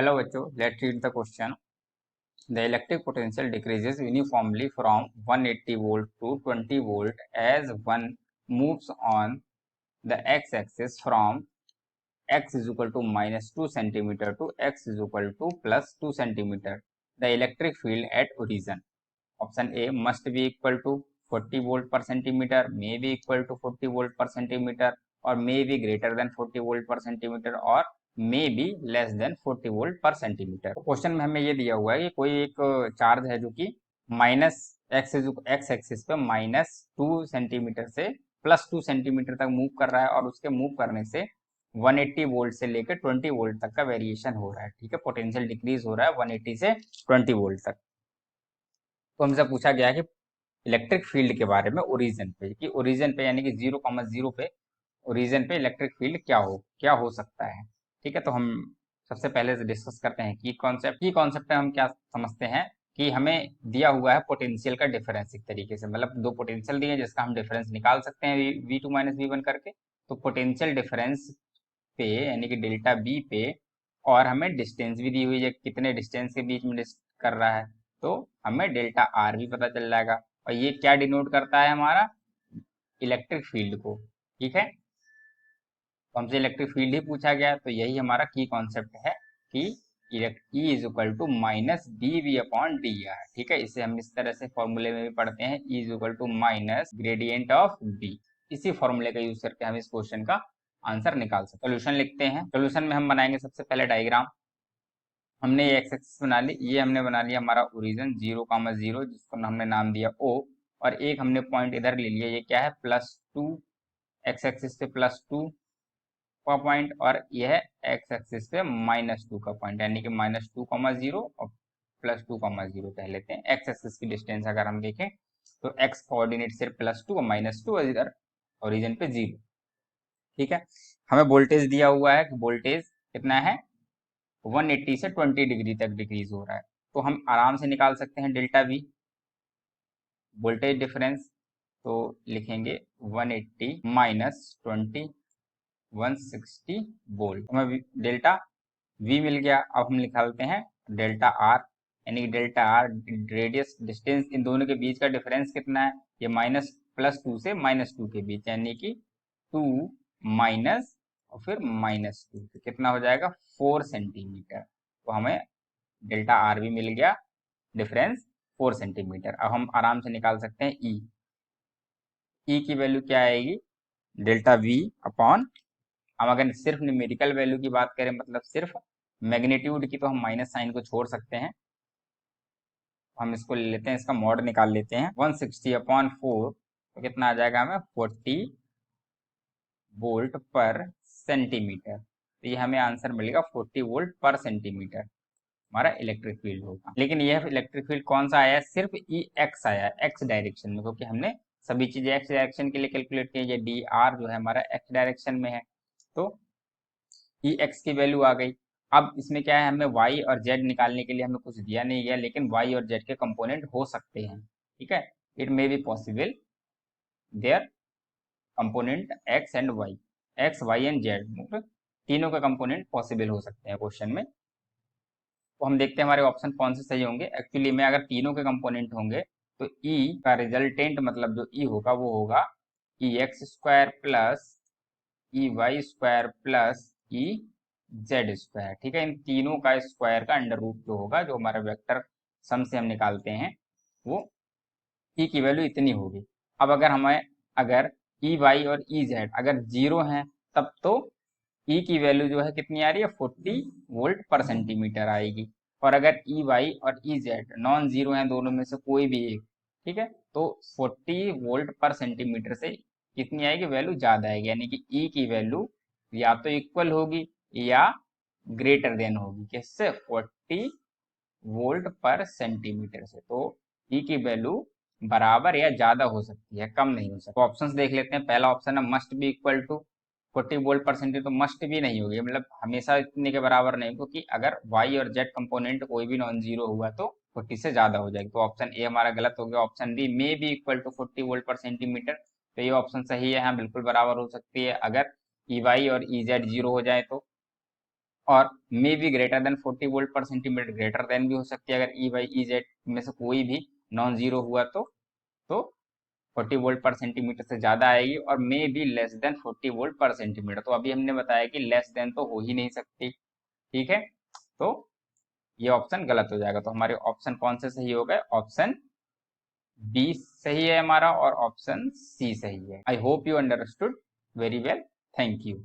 Hello बच्चों, let's read the question. The electric potential decreases uniformly from 180 volt to 20 volt as one moves on the x-axis from x is equal to minus 2 centimeter to x is equal to plus 2 centimeter. The electric field at origin. Option A must be equal to 40 volt per centimeter, may be equal to 40 volt per centimeter, or may be greater than 40 volt per centimeter, और may be less than 40 volt per centimetre. Question में हमें ये दिया हुआ है कि कोई एक चार्ज है जो कि माइनस एक्स एक्सिस पे माइनस 2 सेंटीमीटर से प्लस 2 सेंटीमीटर तक मूव कर रहा है और उसके मूव करने से 180 वोल्ट से लेकर 20 वोल्ट तक का वेरिएशन हो रहा है। ठीक है, पोटेंशियल डिक्रीज हो रहा है 180 से 20 वोल्ट तक। तो हमसे पूछा गया कि इलेक्ट्रिक फील्ड के बारे में ओरिजिन पे, कि ओरिजिन पे यानी कि 0,0 पे ओरिजिन पे इलेक्ट्रिक फील्ड क्या हो सकता है। ठीक है, तो हम सबसे पहले से डिस्कस करते हैं की कॉन्सेप्ट में हम क्या समझते हैं कि हमें दिया हुआ है पोटेंशियल का डिफरेंस। एक तरीके से मतलब दो पोटेंशियल दिए जिसका हम डिफरेंस निकाल सकते हैं V2 माइनस V1 करके। तो पोटेंशियल डिफरेंस पे यानी कि डेल्टा बी पे, और हमें डिस्टेंस भी दी हुई है कितने डिस्टेंस के बीच में कर रहा है, तो हमें डेल्टा आर भी पता चल जाएगा। और ये क्या डिनोट करता है हमारा इलेक्ट्रिक फील्ड को। ठीक है, तो हमसे इलेक्ट्रिक फील्ड ही पूछा गया, तो यही हमारा की कॉन्सेप्ट है कि E is equal to minus D V upon D R. ठीक है, इसे हम इस तरह से फॉर्मूले में भी पढ़ते हैं, E is equal to minus gradient of B. इसी फॉर्मूले का यूज करके हम इस क्वेश्चन का आंसर निकाल सकते हैं। सोल्यूशन लिखते हैं। सोल्यूशन में हम बनाएंगे सबसे पहले डायग्राम। हमने ये एक्स एक्सिस बना ली, ये हमने बना लिया हमारा ओरिजिन 0,0 जिसको हमने नाम दिया O, और एक हमने पॉइंट इधर ले लिया, ये क्या है +2, एक्स एक्सिस पे +2 का पॉइंट, और यह एक्स एक्सिस पे -2 का पॉइंट, यानी कि -2,0 और +2,0 कह लेते हैं। एक्स एक्सिस की डिस्टेंस अगर हम देखें तो एक्स कोऑर्डिनेट सिर्फ +2 और -2 और इधर ओरिजिन पे 0। ठीक है, हमें वोल्टेज दिया हुआ है कि वोल्टेज कितना है 180 से 20 डिग्री तक डिक्रीज हो रहा है, तो हम आराम से निकाल सकते हैं डेल्टा वी वोल्टेज डिफरेंस। तो लिखेंगे 180 माइनस 20 160 वोल्ट। हमें डेल्टा वी मिल गया। अब हम निकालते हैं डेल्टा आर, यानी कि delta R radius distance in दोनों के बीच का डिफरेंस कितना है, ये +2 से -2 के बीच, यानी कि 2 माइनस और फिर -2, तो कितना हो जाएगा 4 सेंटीमीटर। तो हमें डेल्टा आर भी मिल गया, डिफरेंस 4 सेंटीमीटर। अब हम आराम से निकाल सकते हैं ई की वैल्यू क्या आएगी डेल्टा वी अपॉन, हम अगर सिर्फ न्यूमेरिकल वैल्यू की बात करें मतलब सिर्फ मैग्नीट्यूड की, तो हम माइनस साइन को छोड़ सकते हैं। हम इसको ले लेते हैं, इसका मॉड निकाल लेते हैं। 160/4 तो कितना आ जाएगा हमें 40 वोल्ट पर सेंटीमीटर। तो ये हमें आंसर मिलेगा 40 वोल्ट पर सेंटीमीटर हमारा इलेक्ट्रिक फील्ड होगा। लेकिन यह इलेक्ट्रिक फील्ड कौन सा आया है, सिर्फ ई एक्स आया है, एक्स डायरेक्शन में, क्योंकि हमने सभी चीजें एक्स डायरेक्शन के लिए कैलकुलेट की है। ये डी आर जो है हमारा एक्स डायरेक्शन में है, तो ई एक्स की वैल्यू आ गई। अब इसमें क्या है, हमें वाई और जेड निकालने के लिए हमें कुछ दिया नहीं गया, लेकिन वाई और जेड के कंपोनेंट हो सकते हैं। ठीक है, it may be possible there component X and Y, X Y and Z, मतलब तीनों के कंपोनेंट पॉसिबल हो सकते हैं क्वेश्चन में। तो हम देखते हैं हमारे ऑप्शन कौन से सही होंगे। एक्चुअली में अगर तीनों के कंपोनेंट होंगे तो ई का रिजल्टेंट मतलब जो ई होगा वो होगा E X square plus E Y square plus E Z square. ठीक है, इन तीनों का स्क्वायर का अंडर रूट जो होगा, जो हमारा वेक्टर सम से हम निकालते हैं, वो ई की वैल्यू इतनी होगी। अब अगर ई वाई और ई जेड अगर 0 हैं, तब तो ई की वैल्यू जो है कितनी आ रही है 40 वोल्ट पर सेंटीमीटर आएगी। और अगर ई वाई और ई जेड नॉन जीरो हैं, दोनों में से कोई भी एक, ठीक है, तो 40 वोल्ट पर सेंटीमीटर से कितनी आएगी वैल्यू ज्यादा आएगी, यानी कि ई की वैल्यू या तो इक्वल होगी या ग्रेटर देन होगी, किससे 40 वोल्ट पर सेंटीमीटर से। तो ई की वैल्यू बराबर या ज्यादा हो सकती है, कम नहीं हो सकती। तो ऑप्शंस देख लेते हैं। पहला ऑप्शन है must be equal to 40 volt per centimetre, तो मस्ट भी नहीं होगी, मतलब हमेशा इतने के बराबर नहीं, क्योंकि अगर वाई और जेड कंपोनेंट कोई भी नॉन जीरो हुआ तो 40 से ज्यादा हो जाएगी। तो ऑप्शन ए हमारा गलत हो गया। Option B may be equal to 40 volt per centimetre, तो ये ऑप्शन सही है, हाँ बिल्कुल बराबर हो सकती है अगर ई वाई और ई जेड जीरो हो जाए तो। और may be greater than 40 volt per centimetre, greater than भी हो सकती है अगर ई बाई ई जेड में से कोई भी नॉन जीरो हुआ तो 40 वोल्ट पर सेंटीमीटर से ज्यादा आएगी, और may be less than 40 volt per centimetre. तो अभी हमने बताया कि लेस देन तो हो ही नहीं सकती, ठीक है, तो ये ऑप्शन गलत हो जाएगा। तो हमारे ऑप्शन कौन से सही हो गए, ऑप्शन बी सही है हमारा और ऑप्शन सी सही है। I hope you understood very well, thank you.